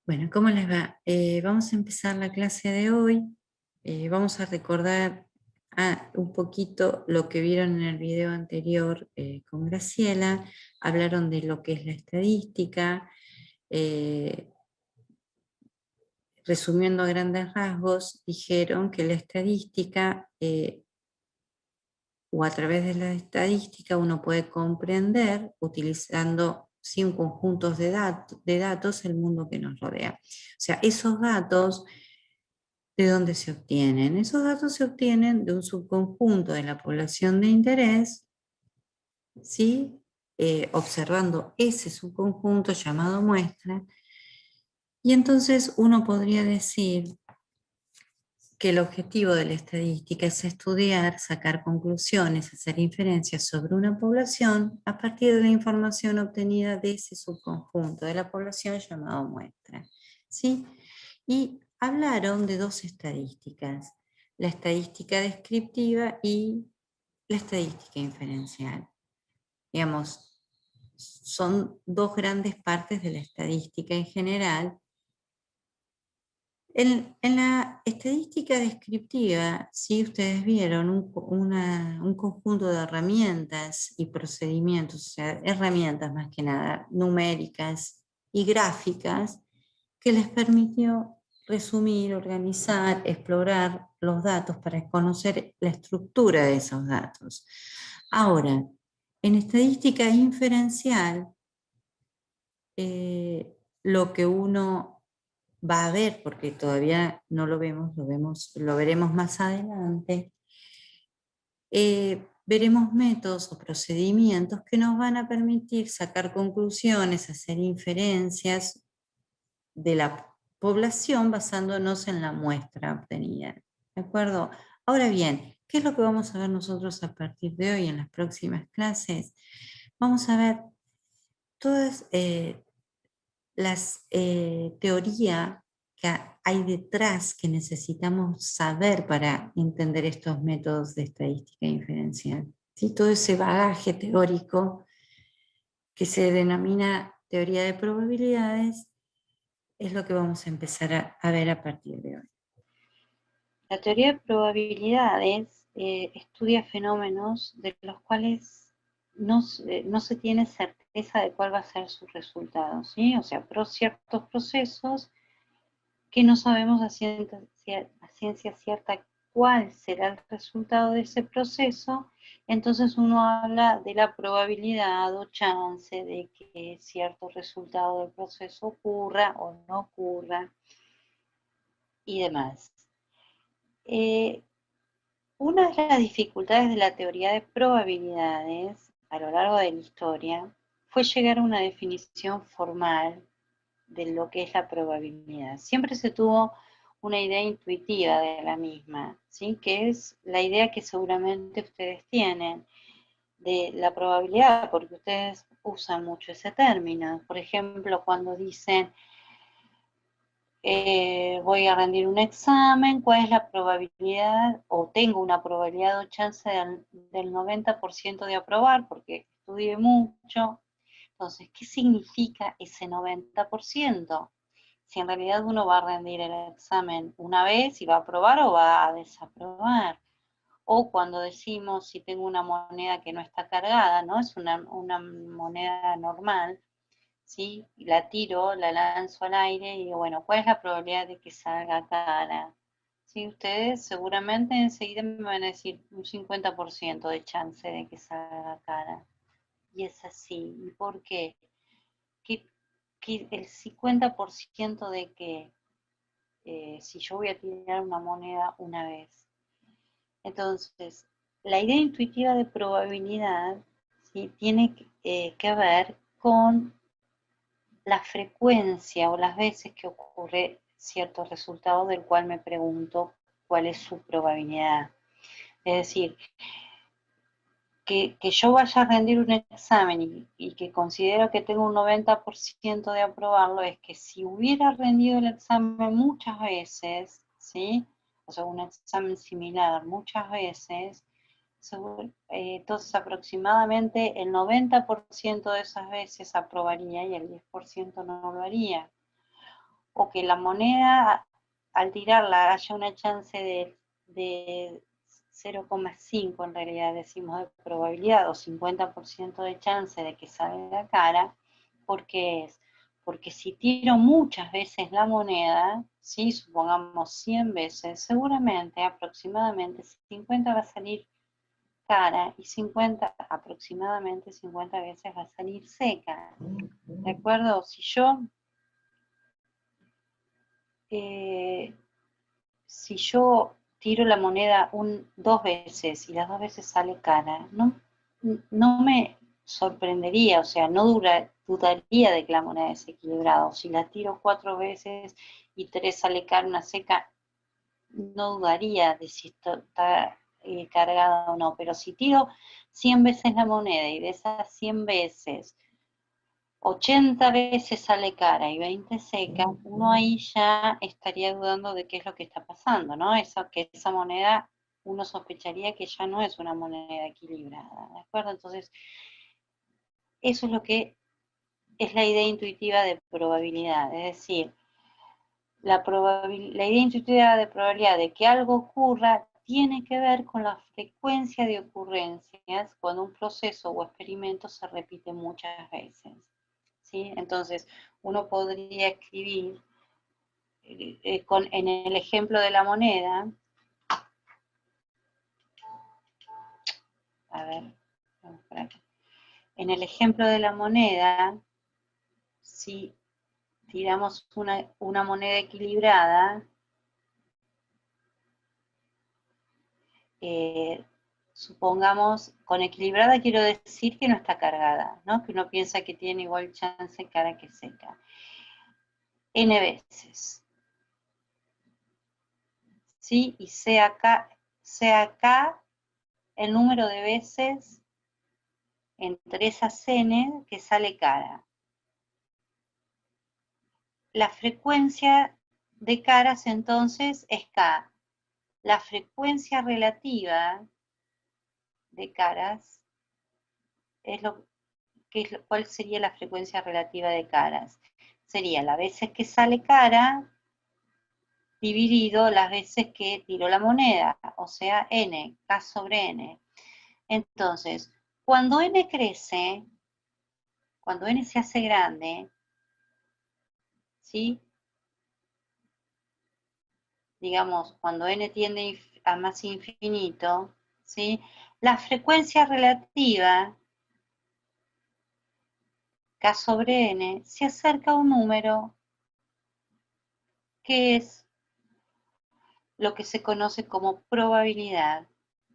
Bueno, ¿cómo les va? Vamos a empezar la clase de hoy. Vamos a recordar un poquito lo que vieron en el video anterior con Graciela. Hablaron de lo que es la estadística. eh, Resumiendo a grandes rasgos, dijeron que la estadística o a través de la estadística uno puede comprender, utilizando sin conjuntos de datos, el mundo que nos rodea. O sea, esos datos, ¿de dónde se obtienen? Esos datos se obtienen de un subconjunto de la población de interés, ¿sí? Observando ese subconjunto llamado muestra, y entonces uno podría decir que el objetivo de la estadística es estudiar, sacar conclusiones, hacer inferencias sobre una población a partir de la información obtenida de ese subconjunto de la población llamado muestra, ¿sí? Y hablaron de dos estadísticas, la estadística descriptiva y la estadística inferencial. Digamos, son dos grandes partes de la estadística en general. En la estadística descriptiva, si ustedes vieron un conjunto de herramientas y procedimientos, o sea, herramientas más que nada numéricas y gráficas, que les permitió resumir, organizar, explorar los datos para conocer la estructura de esos datos. Ahora, en estadística inferencial, lo que uno va a ver, porque todavía no lo veremos más adelante, veremos métodos o procedimientos que nos van a permitir sacar conclusiones, hacer inferencias de la población basándonos en la muestra obtenida. ¿De acuerdo? Ahora bien, ¿qué es lo que vamos a ver nosotros a partir de hoy en las próximas clases? Vamos a ver todas las teorías que hay detrás que necesitamos saber para entender estos métodos de estadística inferencial. ¿Sí? Todo ese bagaje teórico que se denomina teoría de probabilidades es lo que vvamos a empezar a ver a partir de hoy. La teoría de probabilidades estudia fenómenos de los cuales no se tiene certeza de cuál va a ser su resultado, ¿sí? O sea, ciertos procesos que no sabemos a ciencia cierta cuál será el resultado de ese proceso, entonces uno habla de la probabilidad o chance de que cierto resultado del proceso ocurra o no ocurra y demás. Una de las dificultades de la teoría de probabilidades a lo largo de la historia fue llegar a una definición formal de lo que es la probabilidad. Siempre se tuvo una idea intuitiva de la misma, ¿sí? Que es la idea que seguramente ustedes tienen de la probabilidad, porque ustedes usan mucho ese término. Por ejemplo, cuando dicen voy a rendir un examen, cuál es la probabilidad, o tengo una probabilidad o chance del 90% de aprobar, porque estudié mucho. Entonces, ¿qué significa ese 90%? Si en realidad uno va a rendir el examen una vez y va a aprobar o va a desaprobar. O cuando decimos si tengo una moneda que no está cargada, ¿no? Es una moneda normal, ¿sí? La tiro, la lanzo al aire y digo, bueno, ¿cuál es la probabilidad de que salga cara? ¿Sí? Ustedes seguramente enseguida me van a decir un 50% de chance de que salga cara. Y es así. ¿Y por qué? Que el 50% de que si yo voy a tirar una moneda una vez. Entonces, la idea intuitiva de probabilidad, ¿sí? Tiene que ver con la frecuencia o las veces que ocurre cierto resultado del cual me pregunto cuál es su probabilidad. Es decir, que yo vaya a rendir un examen y que considero que tengo un 90% de aprobarlo, es que si hubiera rendido el examen muchas veces, ¿sí? O sea, un examen similar muchas veces, entonces aproximadamente el 90% de esas veces aprobaría y el 10% no lo haría. o que la moneda al tirarla haya una chance de 0,5 en realidad decimos de probabilidad, o 50% de chance de que salga cara, porque es, porque si tiro muchas veces la moneda, ¿sí? Supongamos 100 veces, seguramente aproximadamente 50 va a salir cara y 50, aproximadamente 50 veces va a salir seca. ¿De acuerdo? Si yo tiro la moneda dos veces y las dos veces sale cara, no me sorprendería, o sea, no dudaría de que la moneda es equilibrada. Si la tiro 4 veces y 3 sale cara, una seca, no dudaría de si está cargada o no. Pero si tiro 100 veces la moneda y de esas 100 veces 80 veces sale cara y 20 seca, uno ahí ya estaría dudando de qué es lo que está pasando, ¿no? Que esa moneda, uno sospecharía que ya no es una moneda equilibrada, ¿de acuerdo? Entonces, eso es lo que es la idea intuitiva de probabilidad, es decir, la idea intuitiva de probabilidad de que algo ocurra tiene que ver con la frecuencia de ocurrencias cuando un proceso o experimento se repite muchas veces. ¿Sí? Entonces, uno podría escribir en el ejemplo de la moneda, a ver, vamos por acá. En el ejemplo de la moneda, si tiramos una moneda equilibrada, supongamos, con equilibrada quiero decir que no está cargada, ¿no? Que uno piensa que tiene igual chance cara que seca. N veces. ¿Sí? Y sea acá el número de veces entre esas n que sale cara. La frecuencia de caras entonces es K. La frecuencia relativa de caras es ¿cuál sería la frecuencia relativa de caras? Sería las veces que sale cara dividido las veces que tiró la moneda, o sea, n, K sobre n. Entonces, cuando n crece, cuando n se hace grande, ¿sí? Digamos, cuando n tiende a más infinito, ¿sí? La frecuencia relativa, K sobre n, se acerca a un número que es lo que se conoce como probabilidad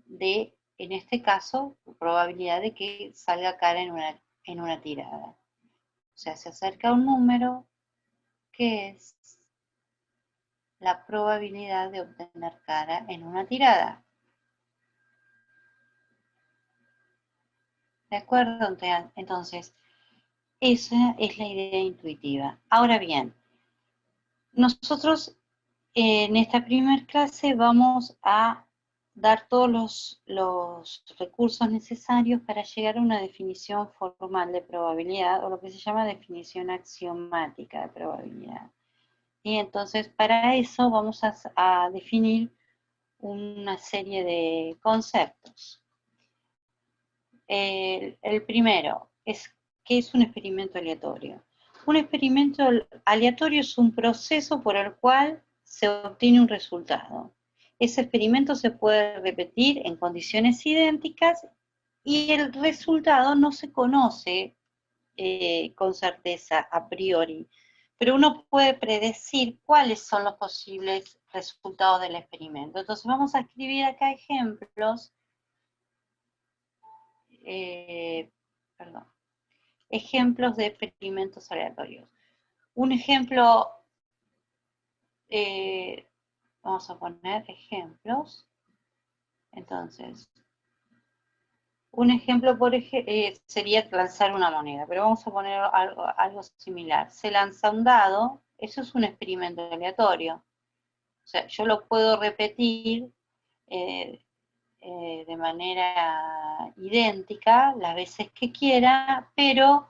de, en este caso, probabilidad de que salga cara en una tirada. O sea, se acerca a un número que es la probabilidad de obtener cara en una tirada. ¿De acuerdo? Entonces, esa es la idea intuitiva. Ahora bien, nosotros en esta primera clase vamos a dar todos los recursos necesarios para llegar a una definición formal de probabilidad, o lo que se llama definición axiomática de probabilidad. Y entonces, para eso vamos a definir una serie de conceptos. El primero es, ¿qué es un experimento aleatorio? Un experimento aleatorio es un proceso por el cual se obtiene un resultado. Ese experimento se puede repetir en condiciones idénticas y el resultado no se conoce con certeza a priori, pero uno puede predecir cuáles son los posibles resultados del experimento. Entonces vamos a escribir acá ejemplos, perdón, ejemplos de experimentos aleatorios. Un ejemplo, vamos a poner ejemplos. Entonces, un ejemplo sería lanzar una moneda, pero vamos a poner algo similar. Se lanza un dado, eso es un experimento aleatorio. O sea, yo lo puedo repetir de manera idéntica las veces que quiera, pero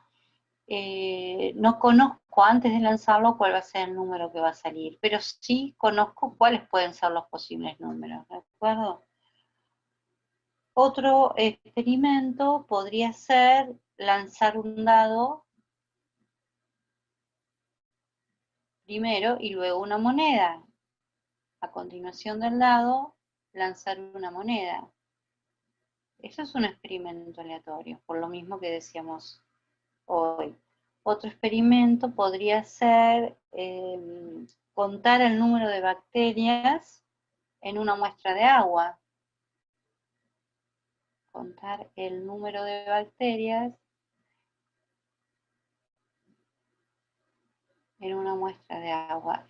no conozco antes de lanzarlo cuál va a ser el número que va a salir, pero sí conozco cuáles pueden ser los posibles números, ¿de acuerdo? Otro experimento podría ser lanzar un dado primero y luego una moneda. A continuación del dado, lanzar una moneda. Eso es un experimento aleatorio, por lo mismo que decíamos hoy. Otro experimento podría ser contar el número de bacterias en una muestra de agua. Contar el número de bacterias en una muestra de agua.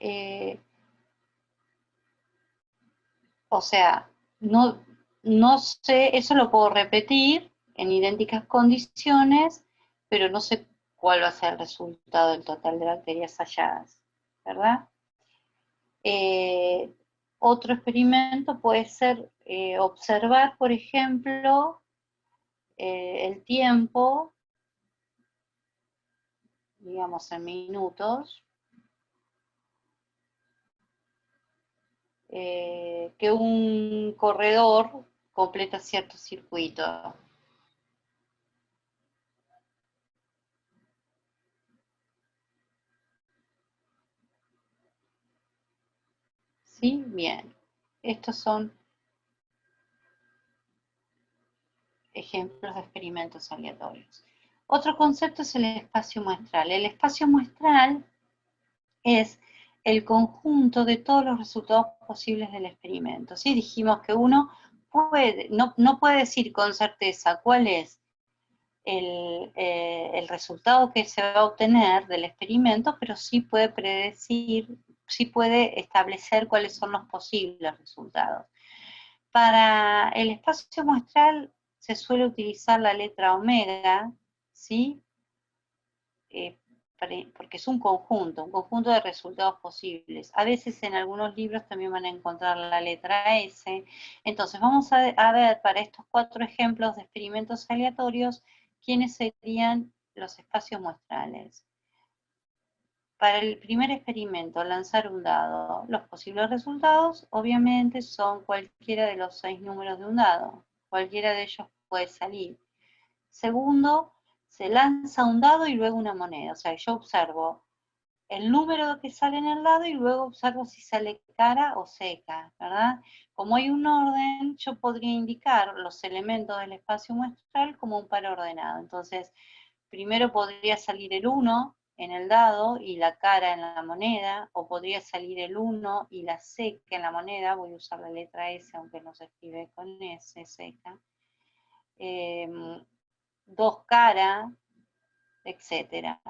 O sea, no sé, eso lo puedo repetir en idénticas condiciones, pero no sé cuál va a ser el resultado del total de bacterias halladas, ¿verdad? Otro experimento puede ser observar, por ejemplo, el tiempo, digamos en minutos, que un corredor completa cierto circuito. ¿Sí? Bien. Estos son ejemplos de experimentos aleatorios. Otro concepto es el espacio muestral. El espacio muestral es el conjunto de todos los resultados posibles del experimento. ¿Sí? Dijimos que uno no puede decir con certeza cuál es el resultado que se va a obtener del experimento, pero sí puede predecir, sí puede establecer cuáles son los posibles resultados. Para el espacio muestral se suele utilizar la letra omega, ¿sí? Porque es un conjunto de resultados posibles. A veces en algunos libros también van a encontrar la letra S. Entonces vamos a ver para estos 4 ejemplos de experimentos aleatorios, quiénes serían los espacios muestrales. Para el primer experimento, lanzar un dado, los posibles resultados obviamente son cualquiera de los 6 números de un dado. Cualquiera de ellos puede salir. Segundo, se lanza un dado y luego una moneda. O sea, yo observo el número que sale en el dado y luego observo si sale cara o seca, ¿verdad? Como hay un orden, yo podría indicar los elementos del espacio muestral como un par ordenado. Entonces, primero podría salir el 1 en el dado y la cara en la moneda, o podría salir el 1 y la seca en la moneda. Voy a usar la letra S, aunque no se escribe con S, seca. 2 cara, etcétera.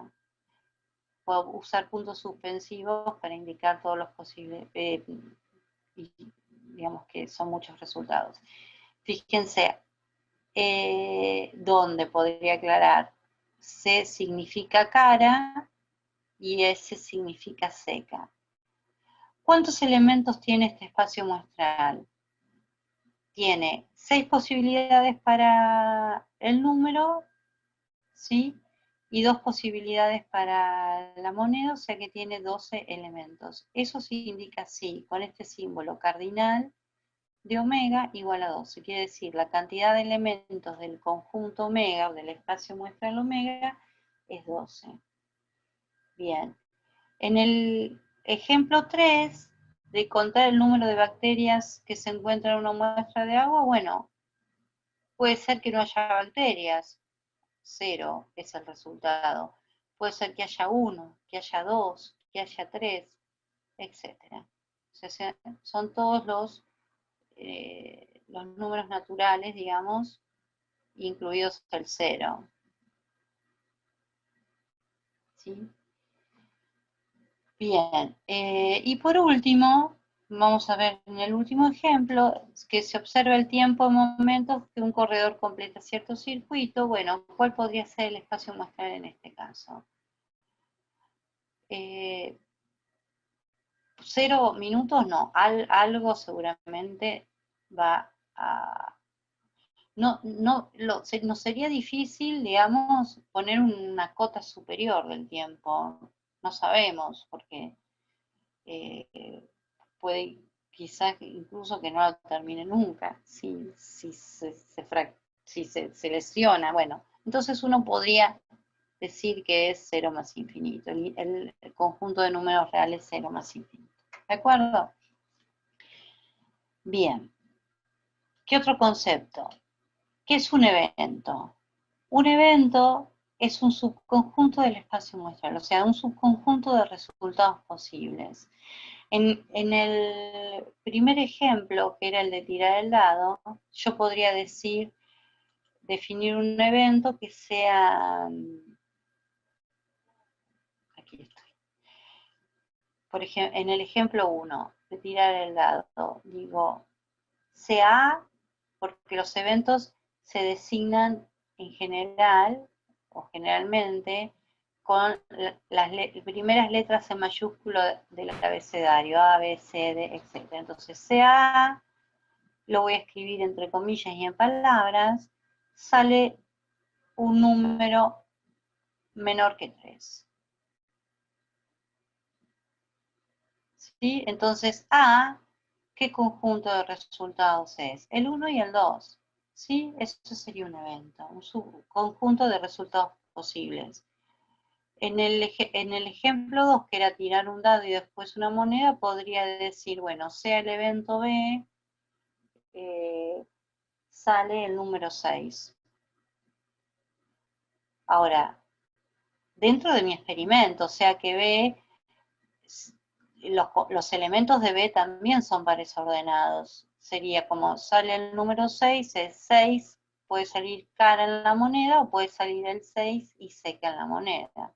Puedo usar puntos suspensivos para indicar todos los posibles, y digamos que son muchos resultados. Fíjense, ¿dónde podría aclarar? C significa cara y S significa seca. ¿Cuántos elementos tiene este espacio muestral? Tiene 6 posibilidades para el número, ¿sí? Y 2 posibilidades para la moneda, o sea que tiene 12 elementos. Eso sí indica sí, con este símbolo cardinal de omega igual a 12. Quiere decir, la cantidad de elementos del conjunto omega, o del espacio muestral omega, es 12. Bien. En el ejemplo 3, de contar el número de bacterias que se encuentran en una muestra de agua, bueno, puede ser que no haya bacterias. 0 es el resultado. Puede ser que haya 1, que haya 2, que haya 3, etc. O sea, son todos los números naturales, digamos, incluidos el 0. ¿Sí? Bien, y por último, vamos a ver en el último ejemplo, que se observa el tiempo en momentos que un corredor completa cierto circuito. Bueno, ¿cuál podría ser el espacio muestral en este caso? 0 minutos no, algo seguramente va a nos sería difícil, digamos, poner una cota superior del tiempo. No sabemos, porque puede quizás incluso que no lo termine nunca, si se lesiona. Bueno, entonces uno podría decir que es 0 más infinito. El conjunto de números reales es 0 más infinito. ¿De acuerdo? Bien. ¿Qué otro concepto? ¿Qué es un evento? Un evento es un subconjunto del espacio muestral, o sea, un subconjunto de resultados posibles. En el primer ejemplo, que era el de tirar el dado, yo podría definir un evento que sea, aquí estoy, por ejemplo, en el ejemplo 1, de tirar el dado, digo, sea porque los eventos se designan en general o generalmente con las primeras letras en mayúsculo del abecedario, A, B, C, D, etc. Entonces, sea, lo voy a escribir entre comillas y en palabras, sale un número menor que 3. ¿Sí? Entonces, A, ¿qué conjunto de resultados es? El 1 y el 2. ¿Sí? Eso sería un evento, un subconjunto de resultados posibles. En el ejemplo 2, que era tirar un dado y después una moneda, podría decir, bueno, sea el evento B, sale el número 6. Ahora, dentro de mi experimento, o sea que B, los elementos de B también son pares ordenados. Sería como sale el número 6, es 6, puede salir cara en la moneda o puede salir el 6 y seca en la moneda.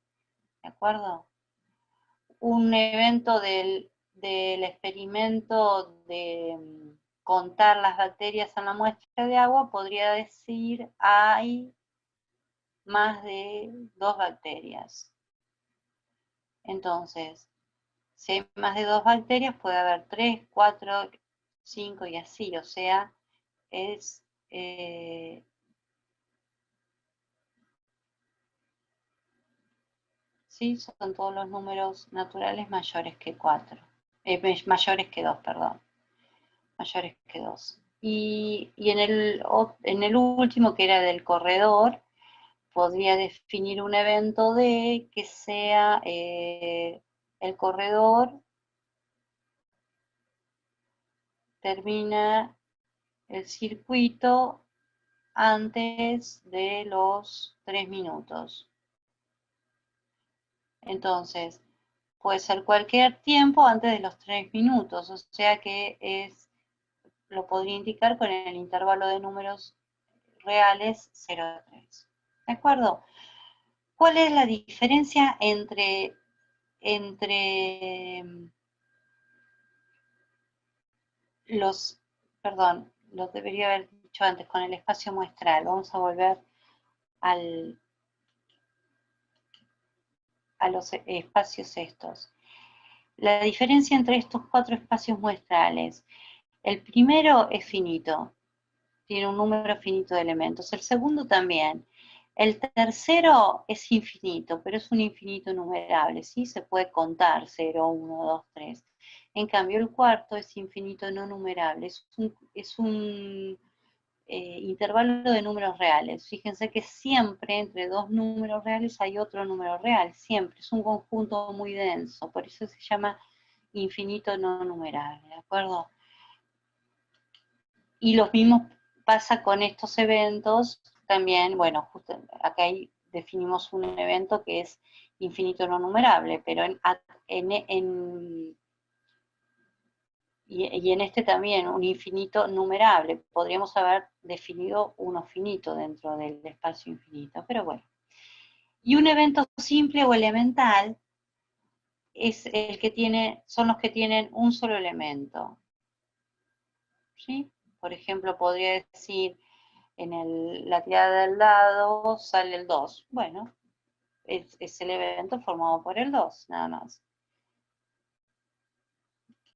¿De acuerdo? Un evento del experimento de contar las bacterias en la muestra de agua podría decir hay más de 2 bacterias. Entonces, si hay más de 2 bacterias, puede haber 3, 4, 5 y así. O sea, es ¿sí? Son todos los números naturales mayores que 4. Mayores que 2, perdón. Mayores que 2. Y en el último, que era del corredor, podría definir un evento D que sea el corredor termina el circuito antes de los 3 minutos. Entonces, puede ser cualquier tiempo antes de los 3 minutos, o sea que lo podría indicar con el intervalo de números reales 0 a 3. ¿De acuerdo? ¿Cuál es la diferencia entre los, perdón, lo debería haber dicho antes, con el espacio muestral? Vamos a volver a los espacios estos. La diferencia entre estos 4 espacios muestrales. El primero es finito, tiene un número finito de elementos. El segundo también. El tercero es infinito, pero es un infinito numerable, ¿sí? Se puede contar 0, 1, 2, 3. En cambio, el cuarto es infinito no numerable, es un intervalo de números reales. Fíjense que siempre entre 2 números reales hay otro número real, siempre. Es un conjunto muy denso, por eso se llama infinito no numerable, ¿de acuerdo? Y lo mismo pasa con estos eventos también, bueno, justo acá definimos un evento que es infinito no numerable, pero y en este también un infinito numerable. Podríamos haber definido uno finito dentro del espacio infinito, pero bueno. Y un evento simple o elemental es son los que tienen un solo elemento. ¿Sí? Por ejemplo, podría decir, en la tirada del dado sale el 2. Bueno, es el evento formado por el 2, nada más.